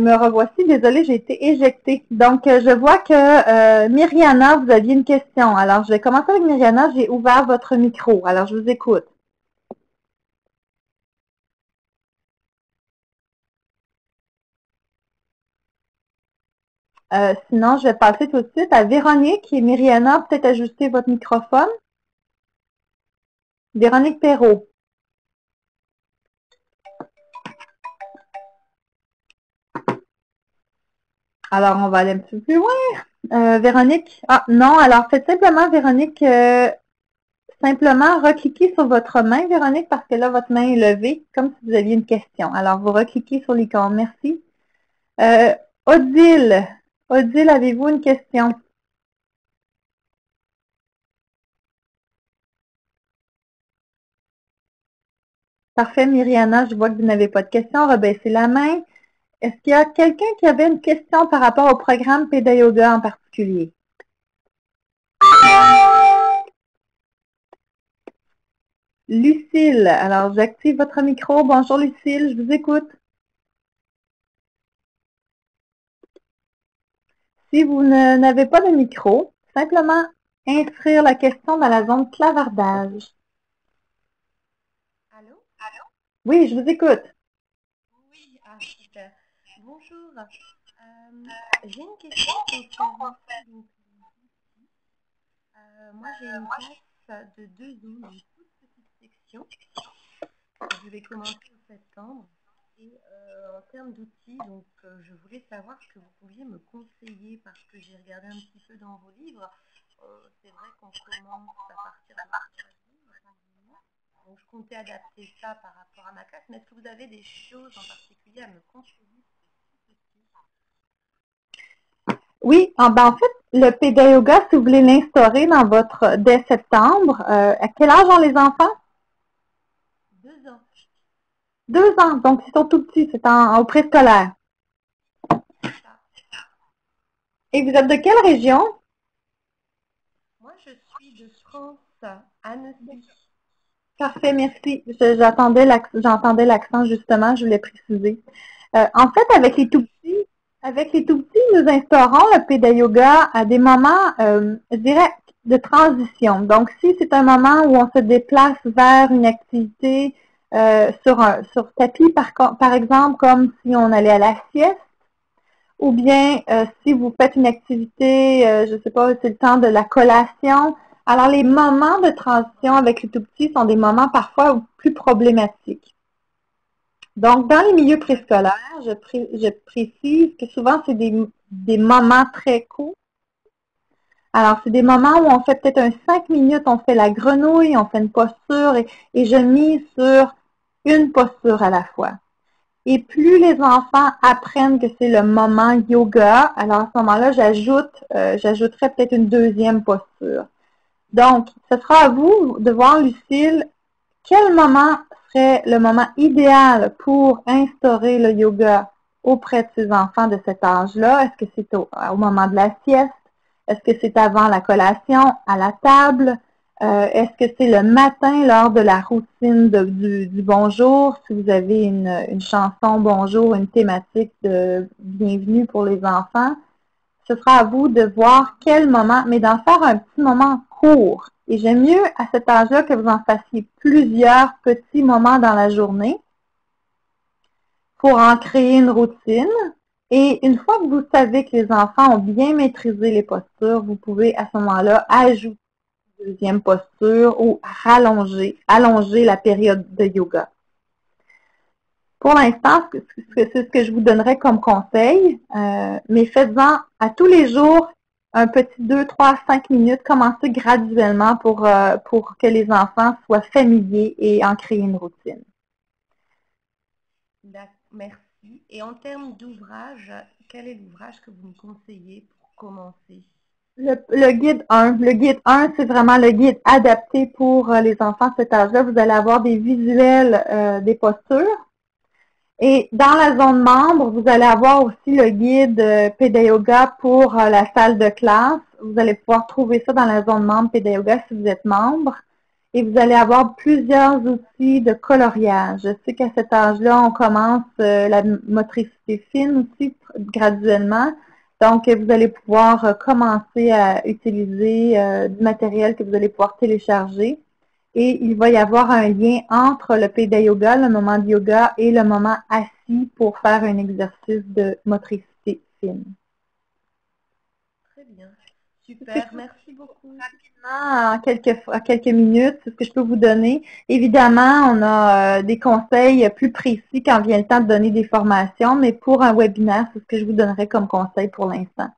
[SPEAKER 1] me revoici. Désolée, j'ai été éjectée. Donc, je vois que Myriana, vous aviez une question. Alors, je vais commencer avec Myriana. J'ai ouvert votre micro. Alors, je vous écoute. Sinon, je vais passer tout de suite à Véronique et Myriana. Peut-être ajuster votre microphone. Véronique Perrault. Alors, on va aller un petit peu plus loin. Véronique. Ah, non. Alors, faites simplement, Véronique, simplement recliquez sur votre main, Véronique, parce que là, votre main est levée, comme si vous aviez une question. Alors, vous recliquez sur l'icône. Merci. Odile. Odile, avez-vous une question? Parfait, Myriana, je vois que vous n'avez pas de question. Rebaissez la main. Est-ce qu'il y a quelqu'un qui avait une question par rapport au programme Péda Yoga en particulier? Lucille, alors j'active votre micro. Bonjour Lucille, je vous écoute. Si vous n'avez pas de micro, simplement inscrire la question dans la zone clavardage.
[SPEAKER 2] Allô?
[SPEAKER 1] Oui, je vous écoute.
[SPEAKER 2] Oui, super. Bonjour. J'ai une question concernant donc, moi j'ai une classe de 2 ans, une toute petite section. Je vais commencer en septembre. Et en termes d'outils, donc je voulais savoir ce que vous pouviez me conseiller parce que j'ai regardé un petit peu dans vos livres. C'est vrai qu'on commence à partir de 3 ans, donc je comptais adapter ça par rapport à ma classe. Mais est-ce que vous avez des choses en particulier à me conseiller pour les tout petits?
[SPEAKER 1] Oui, en fait, le Péda Yoga, si vous voulez l'instaurer dans votre dès septembre, à quel âge ont les enfants?
[SPEAKER 2] 2 ans.
[SPEAKER 1] 2 ans, donc ils sont tout petits, c'est au préscolaire. Et vous êtes de quelle région?
[SPEAKER 2] Moi, je suis de France, Annecy.
[SPEAKER 1] Parfait, merci. J'entendais l'accent justement, je voulais préciser. En fait, avec les tout petits, nous instaurons le Péda Yoga à des moments, je dirais, de transition. Donc, si c'est un moment où on se déplace vers une activité sur tapis, par exemple, comme si on allait à la sieste, ou bien si vous faites une activité, je ne sais pas, c'est le temps de la collation. Alors, les moments de transition avec les tout-petits sont des moments parfois plus problématiques. Donc, dans les milieux préscolaires, je précise que souvent, c'est des moments très courts. Alors, c'est des moments où on fait peut-être 5 minutes, on fait la grenouille, on fait une posture et je mise sur une posture à la fois. Et plus les enfants apprennent que c'est le moment yoga, alors à ce moment-là, j'ajouterai peut-être une deuxième posture. Donc, ce sera à vous de voir, Lucille, quel moment serait le moment idéal pour instaurer le yoga auprès de ces enfants de cet âge-là? Est-ce que c'est au moment de la sieste? Est-ce que c'est avant la collation, à la table? Est-ce que c'est le matin lors de la routine du bonjour? Si vous avez une chanson bonjour, une thématique de bienvenue pour les enfants, ce sera à vous de voir quel moment, mais d'en faire un petit moment court. Et j'aime mieux à cet âge-là que vous en fassiez plusieurs petits moments dans la journée pour en créer une routine. Et une fois que vous savez que les enfants ont bien maîtrisé les postures, vous pouvez à ce moment-là ajouter une deuxième posture ou allonger la période de yoga. Pour l'instant, c'est ce que je vous donnerais comme conseil, mais faites-en à tous les jours un petit 2, 3, 5 minutes, commencez graduellement pour que les enfants soient familiers et en créer une routine.
[SPEAKER 2] Merci. Et en termes d'ouvrage, quel est l'ouvrage que vous me conseillez pour commencer?
[SPEAKER 1] Le guide 1. Le guide 1, c'est vraiment le guide adapté pour les enfants de cet âge-là. Vous allez avoir des visuels des postures. Et dans la zone membre, vous allez avoir aussi le guide Péda Yoga pour la salle de classe. Vous allez pouvoir trouver ça dans la zone membre Péda Yoga si vous êtes membre. Et vous allez avoir plusieurs outils de coloriage. Je sais qu'à cet âge-là, on commence la motricité fine aussi graduellement. Donc, vous allez pouvoir commencer à utiliser du matériel que vous allez pouvoir télécharger. Et il va y avoir un lien entre le Peda Yoga, le moment de yoga, et le moment assis pour faire un exercice de motricité fine.
[SPEAKER 2] Très bien. Super, merci beaucoup.
[SPEAKER 1] Rapidement, en quelques minutes, c'est ce que je peux vous donner. Évidemment, on a des conseils plus précis quand vient le temps de donner des formations, mais pour un webinaire, c'est ce que je vous donnerai comme conseil pour l'instant.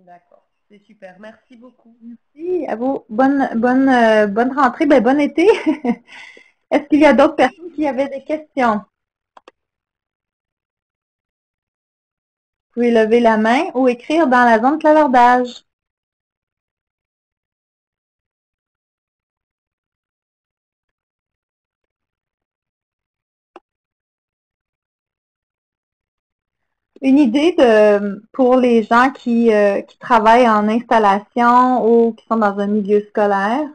[SPEAKER 2] D'accord, c'est super. Merci beaucoup.
[SPEAKER 1] Merci à vous. Bonne rentrée, bon été. Est-ce qu'il y a d'autres personnes qui avaient des questions? Vous pouvez lever la main ou écrire dans la zone de clavardage. Une idée pour les gens qui travaillent en installation ou qui sont dans un milieu scolaire.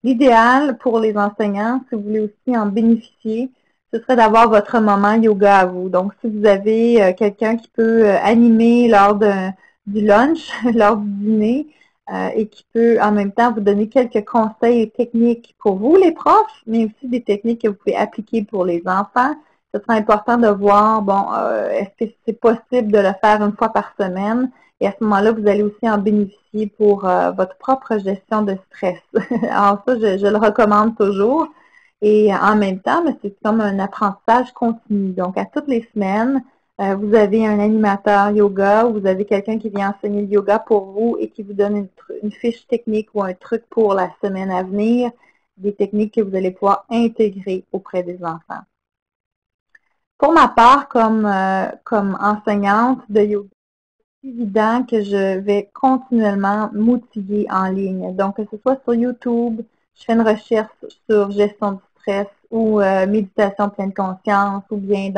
[SPEAKER 1] L'idéal pour les enseignants, si vous voulez aussi en bénéficier, ce serait d'avoir votre moment yoga à vous. Donc, si vous avez quelqu'un qui peut animer lors du lunch, lors du dîner, et qui peut en même temps vous donner quelques conseils et techniques pour vous, les profs, mais aussi des techniques que vous pouvez appliquer pour les enfants, ce serait important de voir, est-ce que c'est possible de le faire une fois par semaine? Et à ce moment-là, vous allez aussi en bénéficier pour votre propre gestion de stress. Alors ça, je le recommande toujours. Et en même temps, c'est comme un apprentissage continu. Donc, à toutes les semaines, vous avez un animateur yoga, ou vous avez quelqu'un qui vient enseigner le yoga pour vous et qui vous donne une fiche technique ou un truc pour la semaine à venir, des techniques que vous allez pouvoir intégrer auprès des enfants. Pour ma part, comme enseignante de yoga, c'est évident que je vais continuellement m'outiller en ligne. Donc, que ce soit sur YouTube, je fais une recherche sur gestion du stress ou méditation pleine conscience ou bien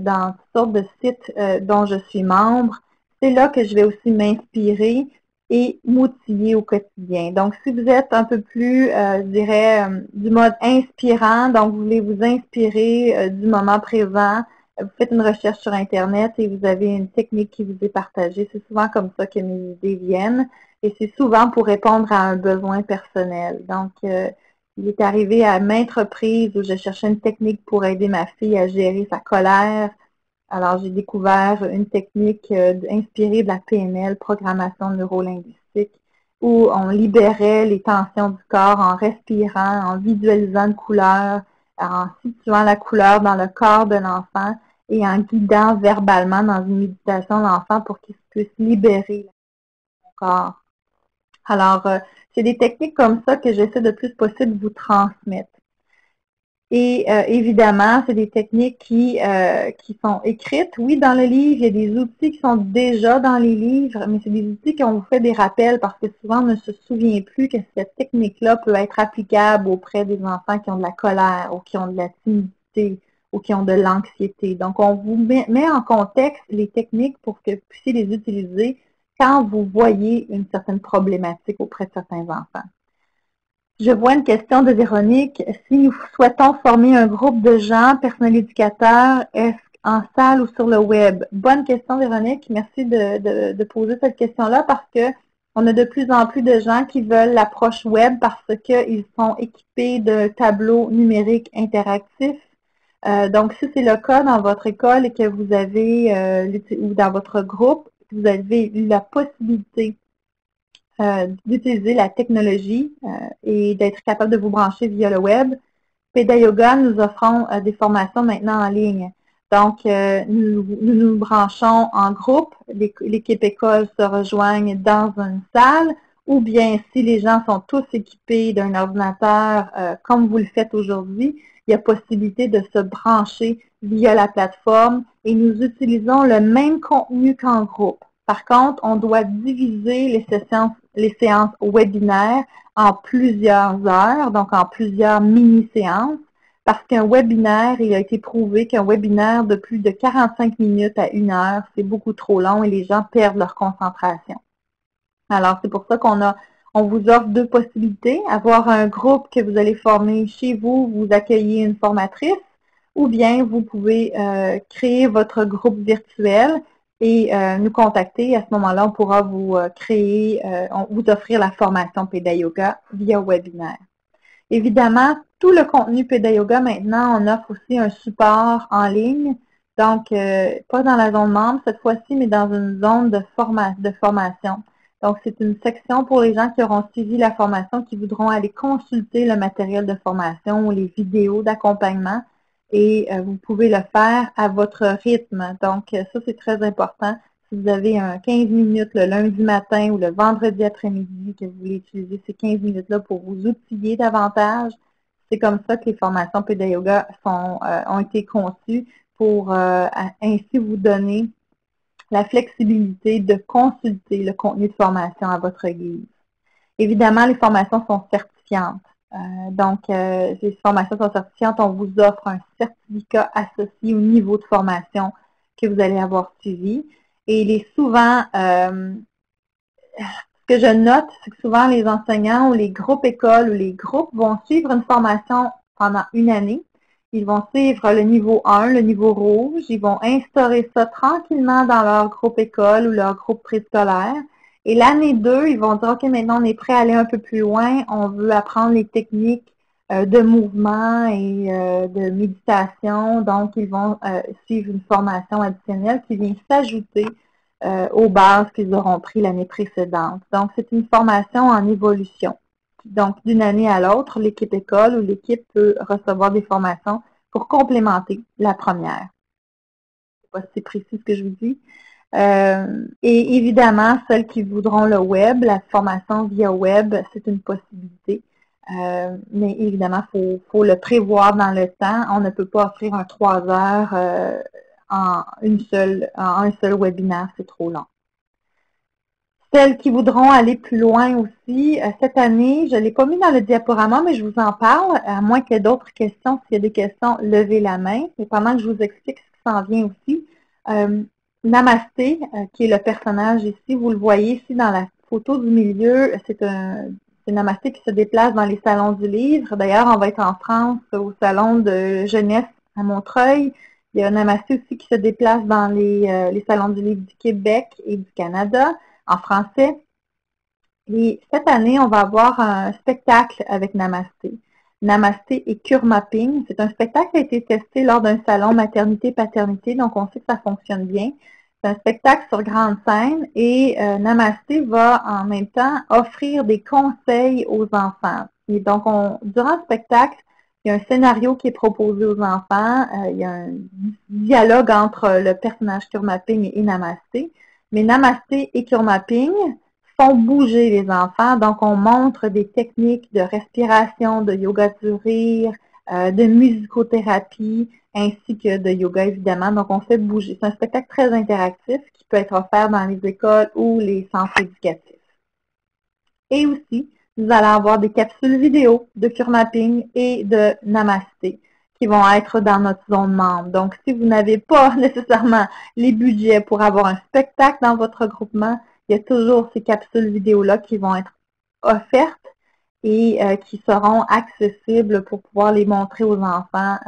[SPEAKER 1] dans toutes sortes de sites dont je suis membre. C'est là que je vais aussi m'inspirer et m'outiller au quotidien. Donc, si vous êtes un peu plus, je dirais, du mode inspirant, donc vous voulez vous inspirer du moment présent, vous faites une recherche sur Internet et vous avez une technique qui vous est partagée. C'est souvent comme ça que mes idées viennent et c'est souvent pour répondre à un besoin personnel. Donc, il est arrivé à maintes reprises où je cherchais une technique pour aider ma fille à gérer sa colère. Alors, j'ai découvert une technique inspirée de la PNL, programmation neuro-linguistique, où on libérait les tensions du corps en respirant, en visualisant une couleur, en situant la couleur dans le corps de l'enfant et en guidant verbalement dans une méditation l'enfant pour qu'il puisse libérer son corps. Alors, c'est des techniques comme ça que j'essaie de plus possible de vous transmettre. Et évidemment, c'est des techniques qui sont écrites. Oui, dans le livre, il y a des outils qui sont déjà dans les livres, mais c'est des outils qu'on vous fait des rappels parce que souvent, on ne se souvient plus que cette technique-là peut être applicable auprès des enfants qui ont de la colère ou qui ont de la timidité ou qui ont de l'anxiété. Donc, on vous met en contexte les techniques pour que vous puissiez les utiliser quand vous voyez une certaine problématique auprès de certains enfants. Je vois une question de Véronique. Si nous souhaitons former un groupe de gens, personnels éducateurs, est-ce en salle ou sur le web? Bonne question, Véronique. Merci de poser cette question-là parce que on a de plus en plus de gens qui veulent l'approche web parce qu'ils sont équipés de tableaux numériques interactifs. Donc, si c'est le cas dans votre école et que vous avez, ou dans votre groupe, vous avez eu la possibilité d'utiliser la technologie et d'être capable de vous brancher via le web. Peda Yoga, nous offrons des formations maintenant en ligne. Donc, nous branchons en groupe. L'équipe école se rejoigne dans une salle ou bien si les gens sont tous équipés d'un ordinateur comme vous le faites aujourd'hui, il y a possibilité de se brancher via la plateforme et nous utilisons le même contenu qu'en groupe. Par contre, on doit diviser les séances webinaires en plusieurs heures, donc en plusieurs mini-séances, parce qu'un webinaire, il a été prouvé qu'un webinaire de plus de 45 minutes à 1 heure, c'est beaucoup trop long et les gens perdent leur concentration. Alors, c'est pour ça qu'on On vous offre deux possibilités, avoir un groupe que vous allez former chez vous, vous accueillez une formatrice, ou bien vous pouvez créer votre groupe virtuel et nous contacter. À ce moment-là, on pourra vous vous offrir la formation PédaYoga via webinaire. Évidemment, tout le contenu PédaYoga, maintenant, on offre aussi un support en ligne. Donc, pas dans la zone membre cette fois-ci, mais dans une zone de formation. Donc, c'est une section pour les gens qui auront suivi la formation, qui voudront aller consulter le matériel de formation ou les vidéos d'accompagnement. Et vous pouvez le faire à votre rythme. Donc, ça, c'est très important. Si vous avez 15 minutes le lundi matin ou le vendredi après-midi que vous voulez utiliser ces 15 minutes-là pour vous outiller davantage, c'est comme ça que les formations PédaYoga ont été conçues pour ainsi vous donner la flexibilité de consulter le contenu de formation à votre guise. Évidemment, les formations sont certifiantes. Donc, les formations sont certifiantes. On vous offre un certificat associé au niveau de formation que vous allez avoir suivi. Et il est souvent, ce que je note, c'est que souvent les enseignants ou les groupes écoles ou les groupes vont suivre une formation pendant une année. Ils vont suivre le niveau 1, le niveau rouge. Ils vont instaurer ça tranquillement dans leur groupe école ou leur groupe préscolaire. Et l'année 2, ils vont dire, OK, maintenant on est prêt à aller un peu plus loin. On veut apprendre les techniques de mouvement et de méditation. Donc, ils vont suivre une formation additionnelle qui vient s'ajouter aux bases qu'ils auront pris l'année précédente. Donc, c'est une formation en évolution. Donc, d'une année à l'autre, l'équipe école ou l'équipe peut recevoir des formations pour complémenter la première. C'est pas si précis ce que je vous dis. Et évidemment, celles qui voudront le web, la formation via web, c'est une possibilité. Mais évidemment, faut le prévoir dans le temps. On ne peut pas offrir un 3 heures en un seul webinaire, c'est trop long. Celles qui voudront aller plus loin aussi, cette année, je ne l'ai pas mis dans le diaporama, mais je vous en parle, à moins qu'il y ait d'autres questions. S'il y a des questions, levez la main. Et pendant que je vous explique ce qui s'en vient aussi, Namasté, qui est le personnage ici, vous le voyez ici dans la photo du milieu, c'est Namasté qui se déplace dans les salons du livre. D'ailleurs, on va être en France au salon de jeunesse à Montreuil. Il y a Namasté aussi qui se déplace dans les salons du livre du Québec et du Canada en français. Et cette année, on va avoir un spectacle avec Namasté. Namasté et Cure Mapping. C'est un spectacle qui a été testé lors d'un salon maternité-paternité, donc on sait que ça fonctionne bien. C'est un spectacle sur grande scène et Namasté va en même temps offrir des conseils aux enfants. Et donc, durant le spectacle, il y a un scénario qui est proposé aux enfants. Il y a un dialogue entre le personnage Cure Mapping et Namasté. Mais Namasté et Cure Mapping font bouger les enfants. Donc, on montre des techniques de respiration, de yoga du rire, de musicothérapie, ainsi que de yoga, évidemment. Donc, on fait bouger. C'est un spectacle très interactif qui peut être offert dans les écoles ou les centres éducatifs. Et aussi, vous allez avoir des capsules vidéo de Cure Mapping et de Namasté qui vont être dans notre zone membre. Donc, si vous n'avez pas nécessairement les budgets pour avoir un spectacle dans votre groupement, il y a toujours ces capsules vidéo-là qui vont être offertes et qui seront accessibles pour pouvoir les montrer aux enfants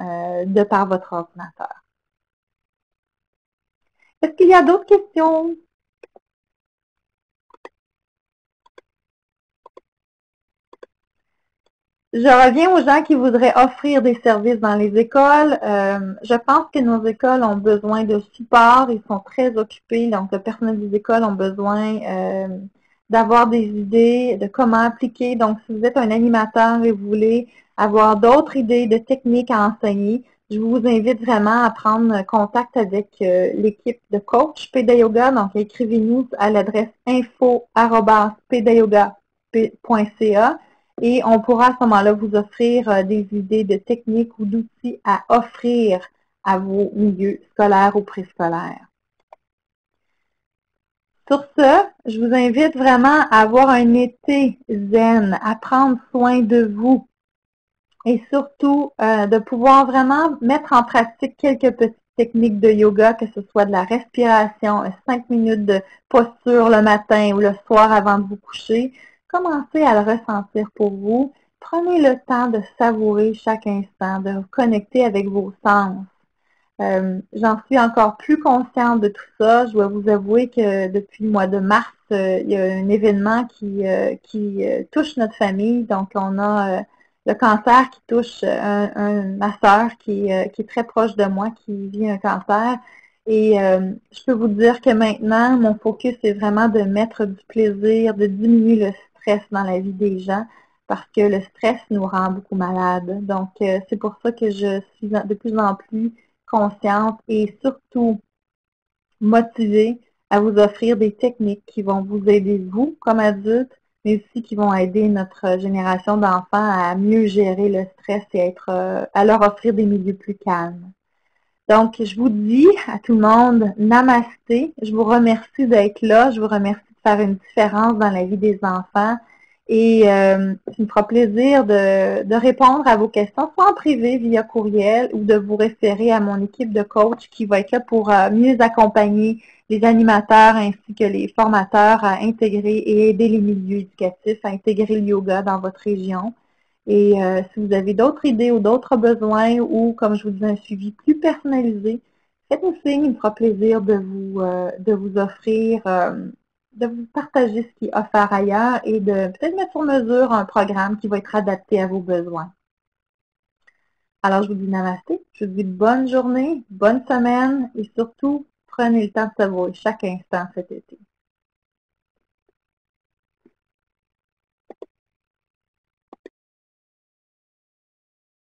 [SPEAKER 1] de par votre ordinateur. Est-ce qu'il y a d'autres questions? Je reviens aux gens qui voudraient offrir des services dans les écoles. Je pense que nos écoles ont besoin de support. Ils sont très occupés. Donc, le personnel des écoles ont besoin d'avoir des idées de comment appliquer. Donc, si vous êtes un animateur et vous voulez avoir d'autres idées de techniques à enseigner, je vous invite vraiment à prendre contact avec l'équipe de coach PédaYoga. Donc, écrivez-nous à l'adresse info@pedayoga.ca. Et on pourra à ce moment-là vous offrir des idées de techniques ou d'outils à offrir à vos milieux scolaires ou préscolaires. Sur ce, je vous invite vraiment à avoir un été zen, à prendre soin de vous et surtout de pouvoir vraiment mettre en pratique quelques petites techniques de yoga, que ce soit de la respiration, 5 minutes de posture le matin ou le soir avant de vous coucher. commencez à le ressentir pour vous. Prenez le temps de savourer chaque instant, de vous connecter avec vos sens. J'en suis encore plus consciente de tout ça. Je dois vous avouer que depuis le mois de mars, il y a un événement qui touche notre famille. Donc, on a le cancer qui touche ma sœur qui est très proche de moi, qui vit un cancer. Et je peux vous dire que maintenant, mon focus est vraiment de mettre du plaisir, de diminuer le stress dans la vie des gens parce que le stress nous rend beaucoup malades. Donc, c'est pour ça que je suis de plus en plus consciente et surtout motivée à vous offrir des techniques qui vont vous aider, vous, comme adulte, mais aussi qui vont aider notre génération d'enfants à mieux gérer le stress et à leur offrir des milieux plus calmes. Donc, je vous dis à tout le monde, namasté. Je vous remercie d'être là. Je vous remercie de faire une différence dans la vie des enfants. Et ça me fera plaisir de répondre à vos questions, soit en privé via courriel ou de vous référer à mon équipe de coach qui va être là pour mieux accompagner les animateurs ainsi que les formateurs à intégrer et aider les milieux éducatifs à intégrer le yoga dans votre région. Et si vous avez d'autres idées ou d'autres besoins ou, comme je vous dis, un suivi plus personnalisé, faites-nous signe, il me fera plaisir de vous offrir, de vous partager ce qui est offert ailleurs et de peut-être mettre sur mesure un programme qui va être adapté à vos besoins. Alors, je vous dis namasté, je vous dis bonne journée, bonne semaine et surtout, prenez le temps de savourer chaque instant cet été.